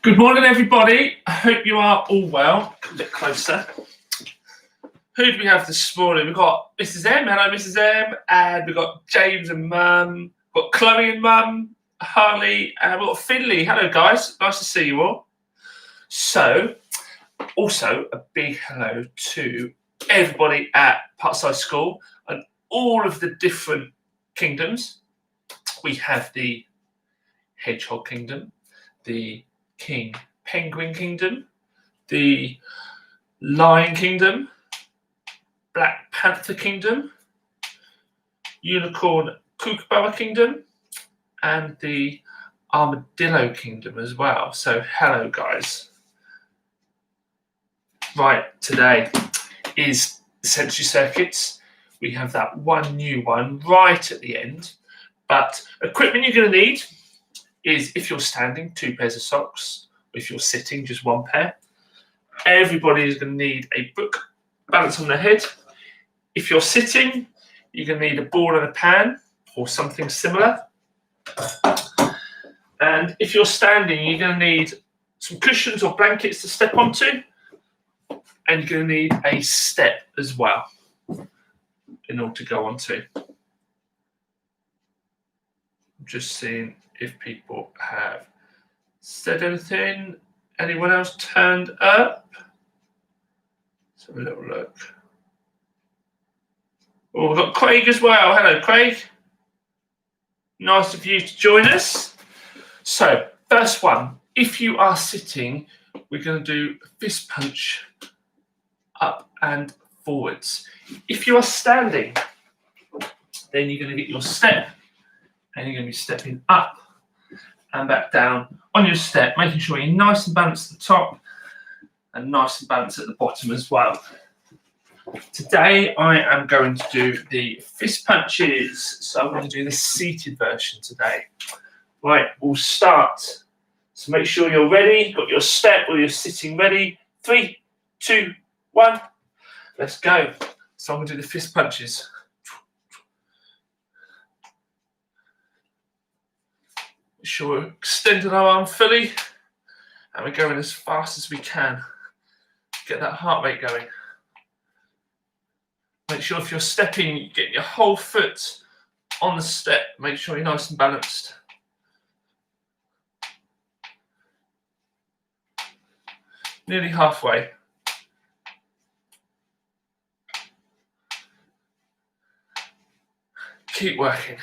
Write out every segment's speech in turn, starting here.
Good morning, everybody. I hope you are all well. Come a bit closer. Who do we have this morning? We've got Mrs. M. Hello, Mrs. M. And we've got James and Mum. We've got Chloe and Mum. Harley. And we've got Finley. Hello, guys. Nice to see you all. So, also a big hello to everybody at Parkside School and all of the different kingdoms. We have the Hedgehog Kingdom, the King Penguin Kingdom, the Lion Kingdom, Black Panther Kingdom, Unicorn Kookaburra Kingdom, and the Armadillo Kingdom as well. So hello, guys. Right, today is Century Circuits. We have that one new one right at the end. But equipment you're going to need is, if you're standing, 2 pairs of socks. If you're sitting, just 1 pair. Everybody is going to need a book, balance on their head. If you're sitting, you're going to need a ball and a pan or something similar. And if you're standing, you're going to need some cushions or blankets to step onto. And you're going to need a step as well in order to go onto. I'm just seeing if people have said anything. Anyone else turned up? Let's have a little look. Oh, we've got Craig as well. Hello, Craig. Nice of you to join us. So, first one. If you are sitting, we're going to do a fist punch up and forwards. If you are standing, then you're going to get your step and you're going to be stepping up and back down on your step, making sure you're nice and balanced at the top and nice and balanced at the bottom as well. Today I am going to do the fist punches, so I'm going to do the seated version today. Right, we'll start. So make sure you're ready, got your step or you're sitting ready. 3, 2, 1, let's go. So I'm going to do the fist punches. Make sure we're extending our arm fully and we're going as fast as we can. Get that heart rate going. Make sure if you're stepping, you get your whole foot on the step. Make sure you're nice and balanced. Nearly halfway. Keep working.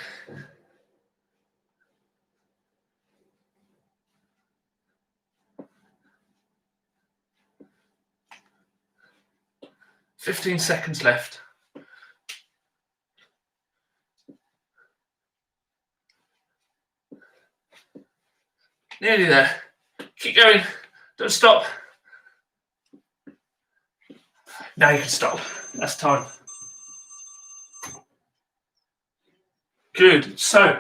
"15 seconds left. Nearly there. Keep going. Don't stop. Now you can stop. That's time. Good. So,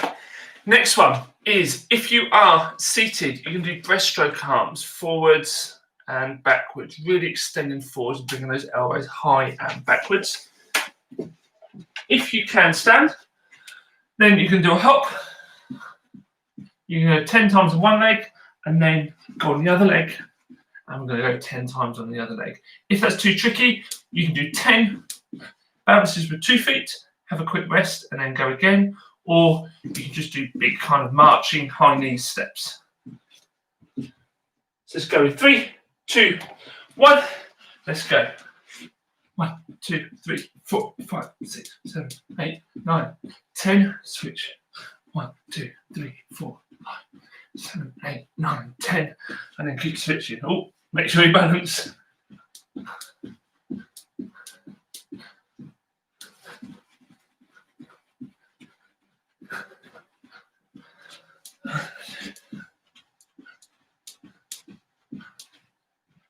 next one is, if you are seated, you can do breaststroke arms forwards and backwards, really extending forwards and bringing those elbows high and backwards. If you can stand, then you can do a hop. You can go 10 times on one leg and then go on the other leg. I'm going to go 10 times on the other leg. If that's too tricky, you can do 10 bounces with 2 feet, have a quick rest and then go again. Or you can just do big kind of marching high knee steps. So let's go with 3, 2, 1. Let's go. 1, 2, 3, 4, 5, 6, 7, 8, 9, 10. Switch. 1, 2, 3, 4, 5, 7, 8, 9, 10. And then keep switching. Oh, make sure you balance.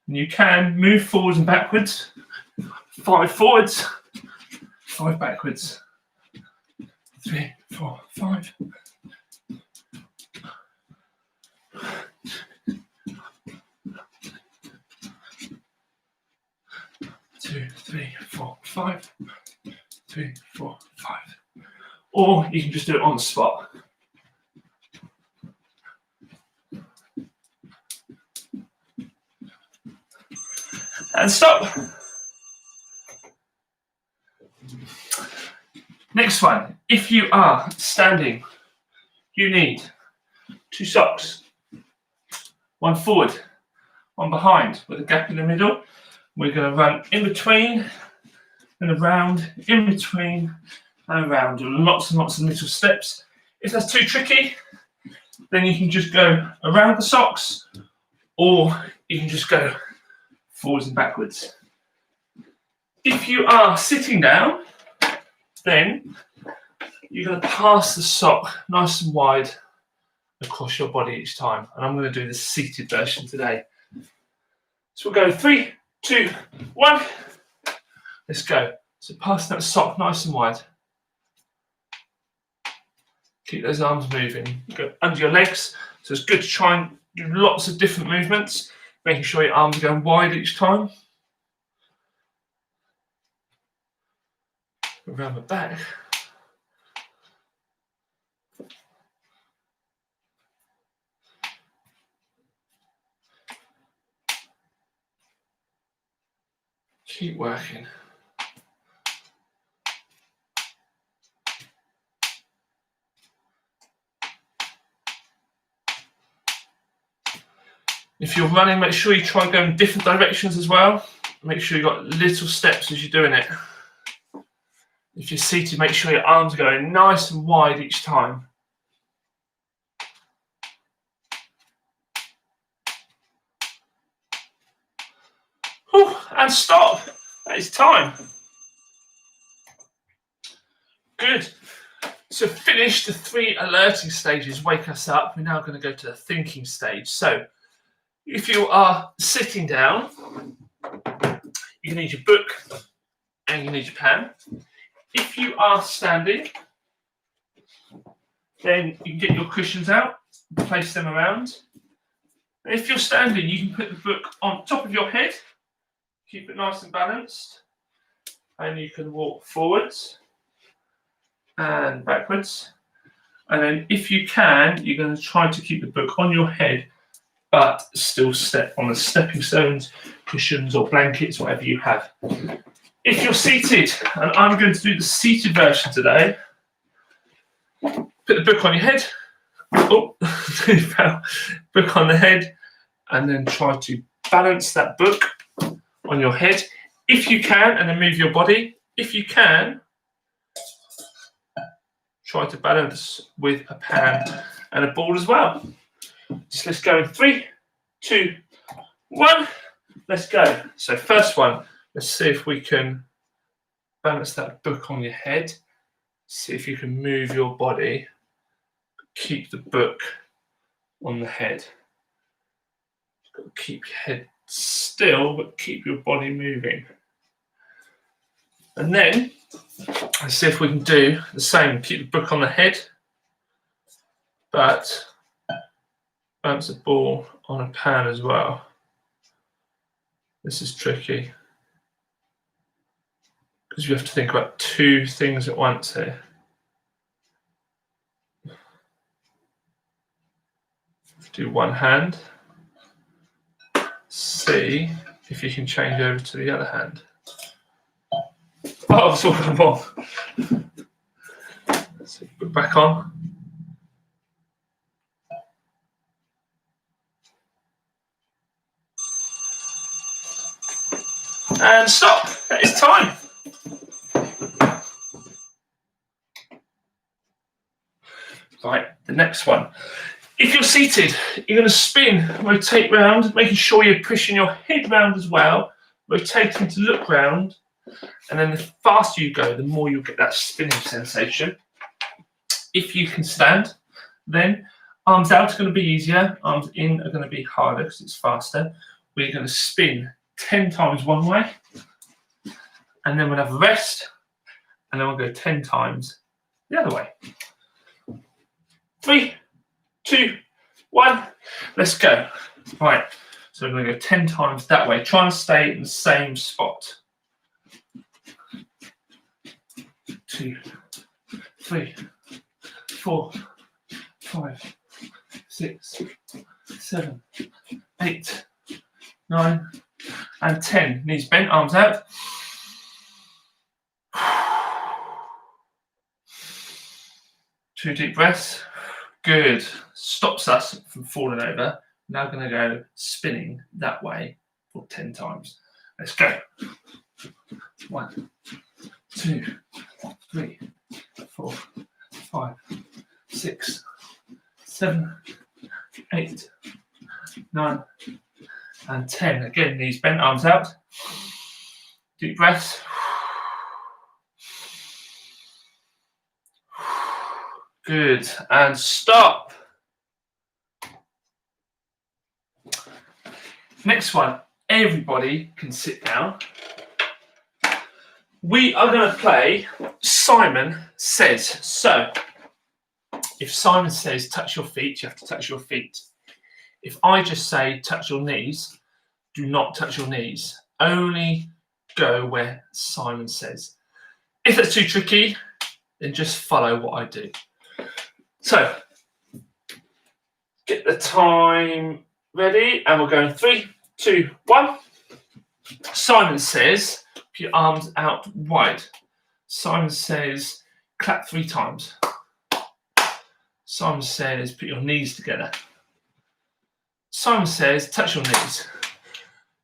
You can move forwards and backwards. 5 forwards, 5 backwards. 3, 4, 5. 2, 3, 4, 5. 3, 4, 5. Or you can just do it on the spot. And stop. Next one, if you are standing, you need 2 socks, one forward, one behind with a gap in the middle. We're going to run in between and around, in between and around. Lots and lots of little steps. If that's too tricky, then you can just go around the socks, or you can just go forwards and backwards. If you are sitting down, then you're going to pass the sock nice and wide across your body each time. And I'm going to do the seated version today. So we'll go 3, 2, 1. Let's go. So pass that sock nice and wide. Keep those arms moving. Go under your legs. So it's good to try and do lots of different movements, making sure your arms are going wide each time. Around the back. Keep working. If you're running, make sure you try and go in different directions as well. Make sure you've got little steps as you're doing it. If you're seated, make sure your arms are going nice and wide each time. Whew, and stop. That is time. Good. So finish the 3 alerting stages, wake us up. We're now going to go to the thinking stage. So if you are sitting down, you need your book and you need your pen. If you are standing, then you can get your cushions out, place them around. If you're standing, you can put the book on top of your head, keep it nice and balanced, and you can walk forwards and backwards. And then if you can, you're going to try to keep the book on your head, but still step on the stepping stones, cushions or blankets, whatever you have. If you're seated, and I'm going to do the seated version today, put the book on your head, book on the head, and then try to balance that book on your head. If you can, and then move your body. If you can, try to balance with a pan and a ball as well. Just let's go in 3, 2, 1. Let's go. So first one, let's see if we can balance that book on your head. See if you can move your body. Keep the book on the head. You've got to keep your head still, but keep your body moving. And then, let's see if we can do the same. Keep the book on the head, but bounce the ball on a pan as well. This is tricky, because you have to think about 2 things at once here. Do one hand. See if you can change over to the other hand. Oh, it's all gone wrong. Let's see, put back on. And stop. That is time. Right, the next one. If you're seated, you're going to spin, rotate round, making sure you're pushing your head round as well, rotating to look round, and then the faster you go, the more you'll get that spinning sensation. If you can stand, then arms out are going to be easier, arms in are going to be harder because it's faster. We're going to spin 10 times one way, and then we'll have a rest, and then we'll go 10 times the other way. 3, 2, 1, let's go. Right, so we're going to go 10 times that way. Try and stay in the same spot. 2, 3, 4, 5, 6, 7, 8, 9, and 10. Knees bent, arms out. 2 deep breaths. Good. Stops us from falling over. Now going to go spinning that way for 10 times. Let's go. 1, 2, 3, 4, 5, 6, 7, 8, 9, and 10. Again, knees bent, arms out. Deep breaths. Good. And stop. Next one. Everybody can sit down. We are going to play Simon Says. So, if Simon says touch your feet, you have to touch your feet. If I just say touch your knees, do not touch your knees. Only go where Simon says. If it's too tricky, then just follow what I do. So, get the time ready, and we're going 3, 2, 1. Simon says, put your arms out wide. Simon says, clap 3 times. Simon says, put your knees together. Simon says, touch your knees.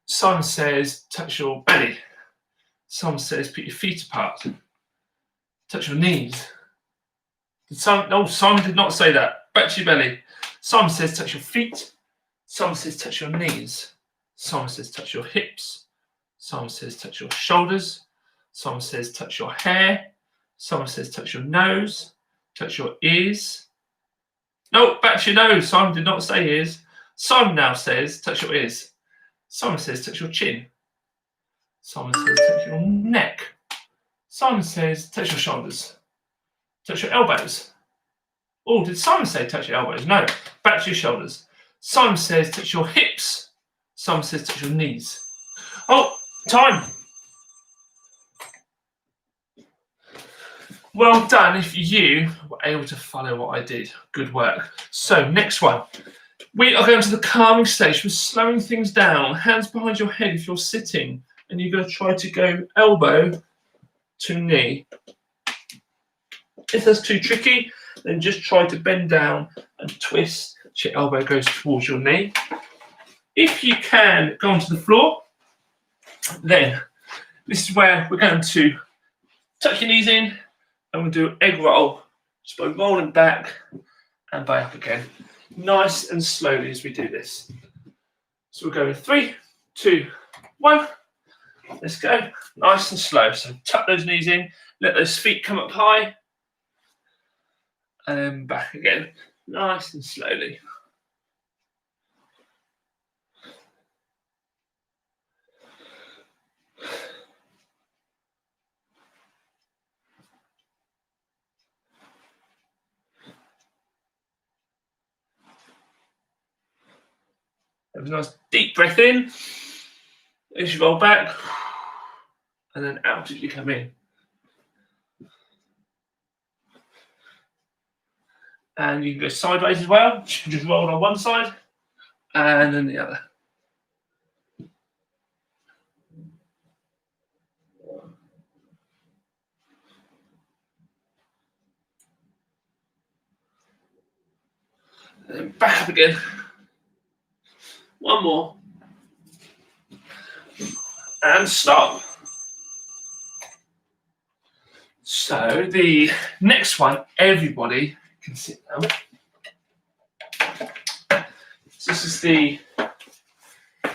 Simon says, touch your belly. Simon says, put your feet apart. Touch your knees. No, Simon did not say that. Back to your belly. Simon says, touch your feet. Simon says, touch your knees. Simon says, touch your hips. Simon says, touch your shoulders. Simon says, touch your hair. Simon says, touch your nose. Touch your ears. No, back to your nose. Simon did not say ears. Simon now says, touch your ears. Simon says, touch your chin. Simon says, touch your neck. Simon says, touch your shoulders. Touch your elbows. Oh, did Simon say touch your elbows? No, back to your shoulders. Simon says, touch your hips. Simon says, touch your knees. Oh, time. Well done if you were able to follow what I did. Good work. So, next one. We are going to the calming stage. We're slowing things down. Hands behind your head if you're sitting. And you're going to try to go elbow to knee. If that's too tricky, then just try to bend down and twist so your elbow goes towards your knee. If you can go onto the floor, then this is where we're going to tuck your knees in and we'll do egg roll. Just by rolling back and back up again. Nice and slowly as we do this. So we're going 3, 2, 1. Let's go. Nice and slow. So tuck those knees in, let those feet come up high. And then back again, nice and slowly. Have a nice deep breath in as you roll back, and then out as you come in. And you can go sideways as well. You can just roll on one side and then the other. And then back up again. One more. And stop. So the next one, everybody can sit down. So this is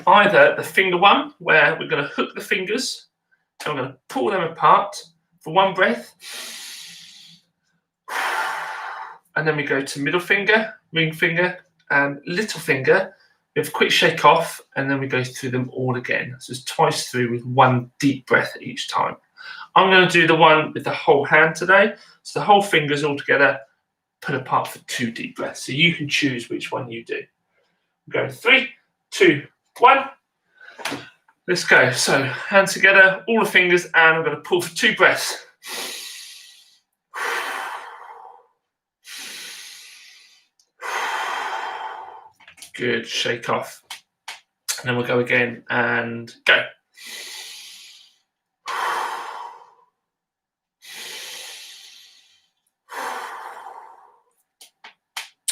either the finger one, where we're going to hook the fingers and we're going to pull them apart for one breath. And then we go to middle finger, ring finger, and little finger. We have a quick shake off, and then we go through them all again. So it's twice through with one deep breath each time. I'm going to do the one with the whole hand today. So the whole fingers all together, put apart for 2 deep breaths. So you can choose which one you do. Go 3, 2, 1. Let's go. So hands together, all the fingers, and I'm going to pull for 2 breaths. Good. Shake off. And then we'll go again and go.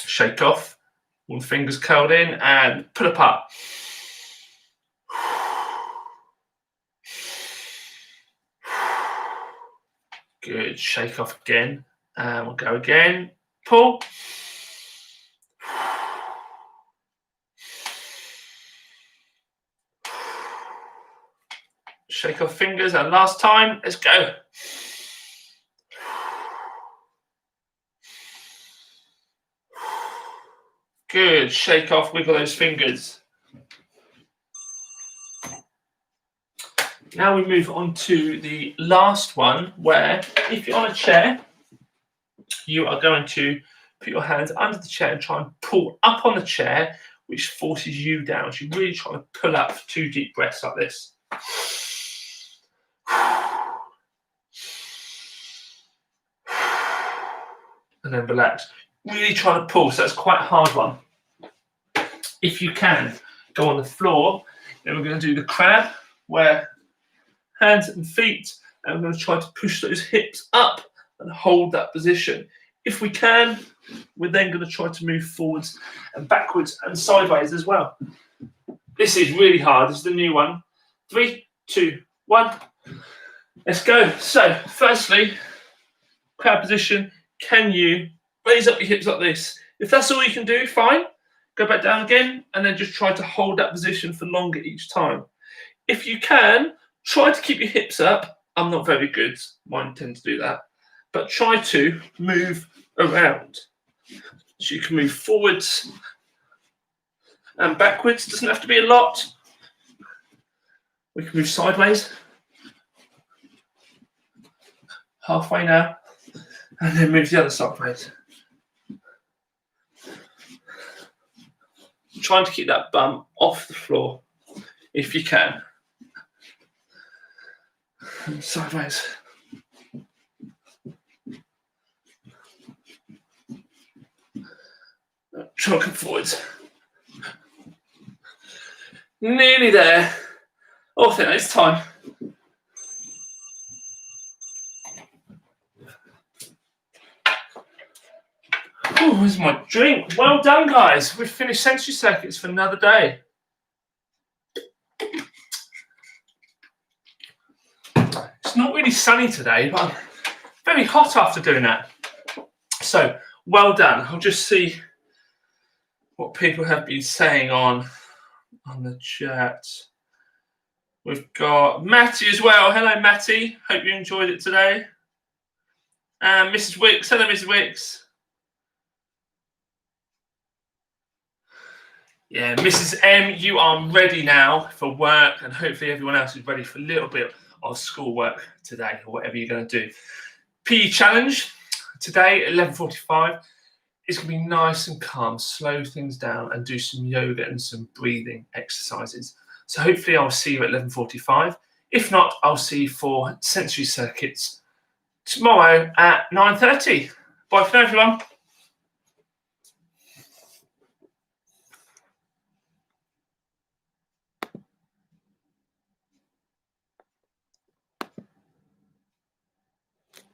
Shake off. All the fingers curled in and pull apart. Good. Shake off again. And we'll go again. Pull. Shake off fingers. And last time. Let's go. Good. Shake off. Wiggle those fingers. Now we move on to the last one, where if you're on a chair, you are going to put your hands under the chair and try and pull up on the chair, which forces you down. So you're really trying to pull up for 2 deep breaths like this. And then relax. Really trying to pull, so that's quite a hard one. If you can, go on the floor. Then we're going to do the crab, where hands and feet, and we're going to try to push those hips up and hold that position. If we can, we're then going to try to move forwards and backwards and sideways as well. This is really hard. This is the new one. 3, 2, 1. Let's go. So, firstly, crab position. Can you raise up your hips like this? If that's all you can do, fine. Go back down again, and then just try to hold that position for longer each time. If you can, try to keep your hips up. I'm not very good. Mine tend to do that. But try to move around. So you can move forwards and backwards. Doesn't have to be a lot. We can move sideways. Halfway now. And then move the other sideways. Trying to keep that bum off the floor if you can. And sideways. Try and come forwards. Nearly there. Oh, I think it's time. Oh, where's my drink? Well done, guys. We've finished sensory circuits for another day. It's not really sunny today, but I'm very hot after doing that. So, well done. I'll just see what people have been saying on the chat. We've got Matty as well. Hello, Matty. Hope you enjoyed it today. And Mrs. Wicks. Hello, Mrs. Wicks. Yeah, Mrs. M, you are ready now for work, and hopefully everyone else is ready for a little bit of schoolwork today, or whatever you're going to do. PE challenge today at 11:45. It's going to be nice and calm, slow things down, and do some yoga and some breathing exercises. So hopefully I'll see you at 11:45. If not, I'll see you for sensory circuits tomorrow at 9:30. Bye for now, everyone.